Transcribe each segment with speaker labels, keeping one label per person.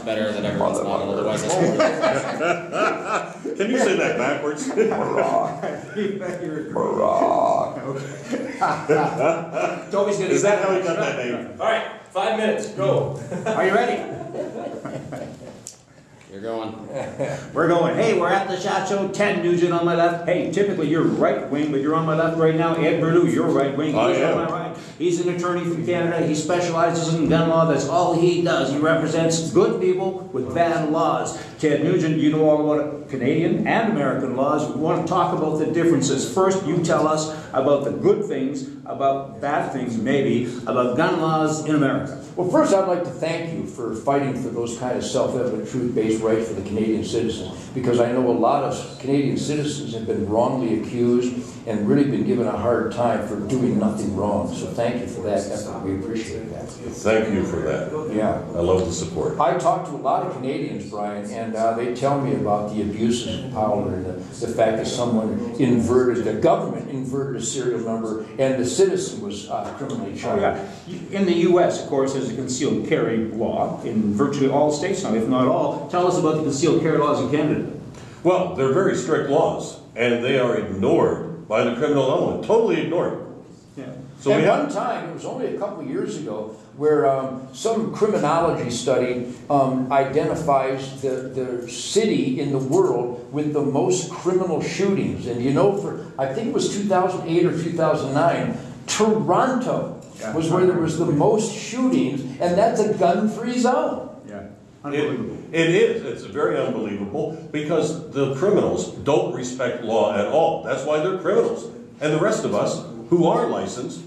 Speaker 1: better than everyone's model, otherwise that's
Speaker 2: Can you say that backwards?
Speaker 3: Toby's gonna
Speaker 2: Is that how he got that name?
Speaker 3: Alright, 5 minutes, go. Are you ready?
Speaker 1: You're going.
Speaker 3: We're going. Hey, we're at the SHOT Show. 10, Nugent on my left. Hey, typically you're right wing, but you're on my left right now. Ed Burlew, you're right wing. He's on my right. He's an attorney from Canada. He specializes in gun law. That's all he does. He represents good people with bad laws. Ted Nugent, you know all about Canadian and American laws. We want to talk about the differences. First, you tell us about the good things, about bad things maybe, about gun laws in America.
Speaker 4: Well, first I'd like to thank you for fighting for those kind of self-evident, truth-based rights for the Canadian citizens, because I know a lot of Canadian citizens have been wrongly accused and really been given a hard time for doing nothing wrong. So thank you for that effort. We appreciate that.
Speaker 2: Thank you for that.
Speaker 4: Yeah.
Speaker 2: I love the support.
Speaker 4: I talk to a lot of Canadians, Brian, and they tell me about the abuses of power and the fact that someone inverted, the government inverted a serial number and the citizen was criminally charged.
Speaker 3: Oh, yeah. In the U.S., of course, there's a concealed carry law in virtually all states now, if not all. Tell us about the concealed carry laws in Canada.
Speaker 2: Well, they're very strict laws, and they are ignored by the criminal element, totally ignored.
Speaker 3: Yeah.
Speaker 4: So at one time, it was only a couple of years ago, where some criminology study identifies the city in the world with the most criminal shootings. And you know, for I think it was 2008 or 2009, Toronto was where there was the most shootings, and that's a gun-free zone.
Speaker 3: Yeah, unbelievable.
Speaker 2: It is. It's very unbelievable because the criminals don't respect law at all. That's why they're criminals. And the rest of us, who are licensed,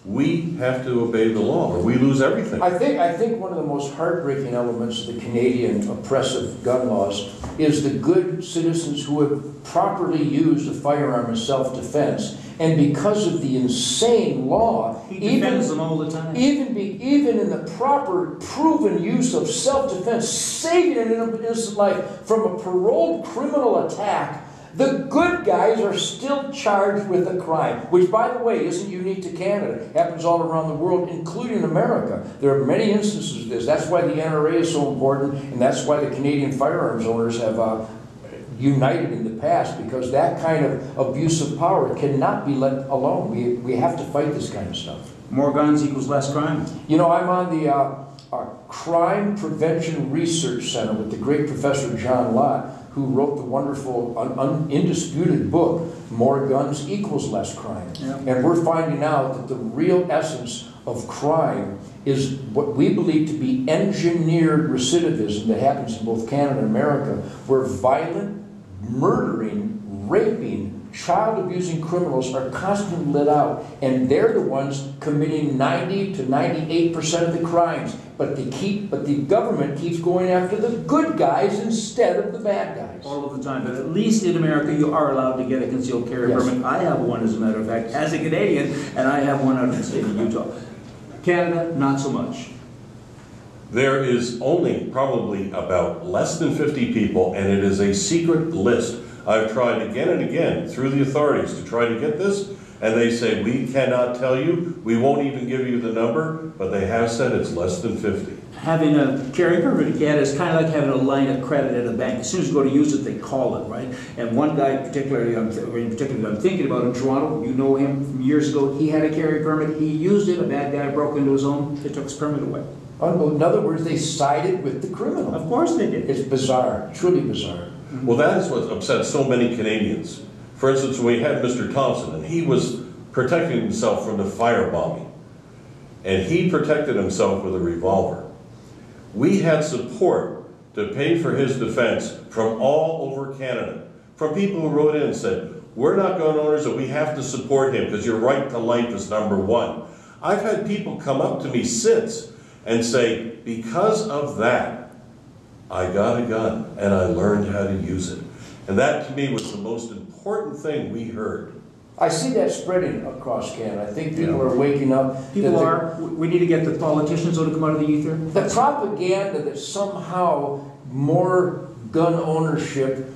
Speaker 2: we have to obey the law or we lose everything.
Speaker 4: I think one of the most heartbreaking elements of the Canadian oppressive gun laws is the good citizens who have properly used a firearm in self-defense, and because of the insane law,
Speaker 3: he defends them all the time.
Speaker 4: Even in the proper proven use of self-defense, saving an innocent life from a paroled criminal attack, the good guys are still charged with a crime, which, by the way, isn't unique to Canada. It happens all around the world, including America. There are many instances of this. That's why the NRA is so important, and that's why the Canadian firearms owners have united in the past, because that kind of abuse of power cannot be let alone. We have to fight this kind of stuff.
Speaker 3: More guns equals less crime.
Speaker 4: You know, I'm on the Crime Prevention Research Center with the great Professor John Lott, who wrote the wonderful, undisputed book, More Guns Equals Less Crime. Yeah. And we're finding out that the real essence of crime is what we believe to be engineered recidivism that happens in both Canada and America, where violent, murdering, raping, child-abusing criminals are constantly let out, and they're the ones committing 90 to 98% of the crimes. But the government keeps going after the good guys instead of the bad guys.
Speaker 3: All of the time. But at least in America, you are allowed to get a concealed carry permit. I have one, as a matter of fact, as a Canadian, and I have one out of the state of Utah. Canada, not so much.
Speaker 2: There is only probably about less than 50 people, and it is a secret list. I've tried again and again through the authorities to try to get this, and they say, we cannot tell you, we won't even give you the number, but they have said it's less than 50.
Speaker 3: Having a carry permit in Canada is kind of like having a line of credit at a bank. As soon as you go to use it, they call it, right? And one guy particularly I'm thinking about in Toronto, you know him from years ago, he had a carry permit, he used it, a bad guy broke into his home, they took his permit away.
Speaker 4: In other words, they sided with the criminal.
Speaker 3: Of course they did.
Speaker 4: It's bizarre, truly bizarre.
Speaker 2: Well, that is what upset so many Canadians. For instance, we had Mr. Thompson, and he was protecting himself from the firebombing. And he protected himself with a revolver. We had support to pay for his defense from all over Canada, from people who wrote in and said, we're not gun owners and we have to support him because your right to life is #1. I've had people come up to me since and say, because of that, I got a gun and I learned how to use it. And that to me was the most important thing we heard.
Speaker 4: I see that spreading across Canada. I think people are waking up.
Speaker 3: We need to get the politicians to come out of the ether.
Speaker 4: The propaganda that somehow more gun ownership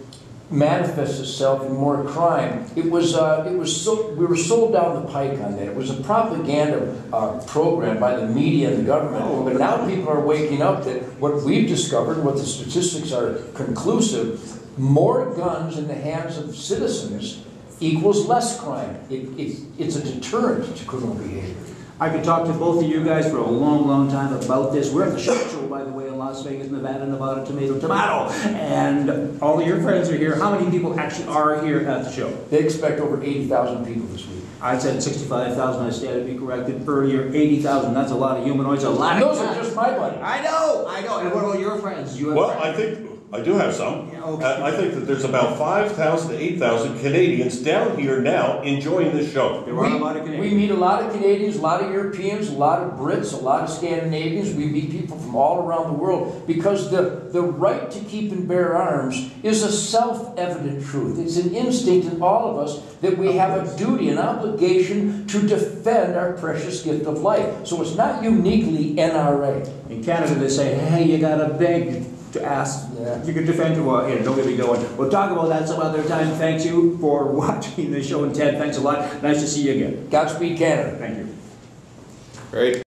Speaker 4: manifests itself in more crime. We were sold down the pike on that. It was a propaganda program by the media and the government. But now people are waking up that what we've discovered, what the statistics are conclusive, more guns in the hands of citizens equals less crime. It's a deterrent to criminal behavior.
Speaker 3: I could talk to both of you guys for a long, long time about this. We're at the SHOT Show, by the way, in Las Vegas, Nevada, tomato. And all of your friends are here. How many people actually are here at the show?
Speaker 4: They expect over 80,000 people this week.
Speaker 3: I said 65,000. I stand to be corrected earlier. 80,000. That's a lot of humanoids. A lot of
Speaker 4: those are just my buddies. I
Speaker 3: know. And what about your friends? You have
Speaker 2: Well,
Speaker 3: friends?
Speaker 2: I think I do have some.
Speaker 3: Yeah, okay.
Speaker 2: I think that there's about 5,000 to 8,000 Canadians down here now enjoying this show.
Speaker 3: There are a lot of Canadians.
Speaker 4: We meet a lot of Canadians, a lot of Europeans, a lot of Brits, a lot of Scandinavians. We meet people from all around the world because the right to keep and bear arms is a self-evident truth. It's an instinct in all of us that we have a duty, an obligation to defend our precious gift of life. So it's not uniquely NRA.
Speaker 3: In Canada, they say, hey, you got to beg to ask.
Speaker 4: Yeah.
Speaker 3: You can defend your, well, don't get me going. We'll talk about that some other time. Thank you for watching the show. And Ted, thanks a lot. Nice to see you again.
Speaker 4: Godspeed, Canada.
Speaker 3: Thank you.
Speaker 1: Great.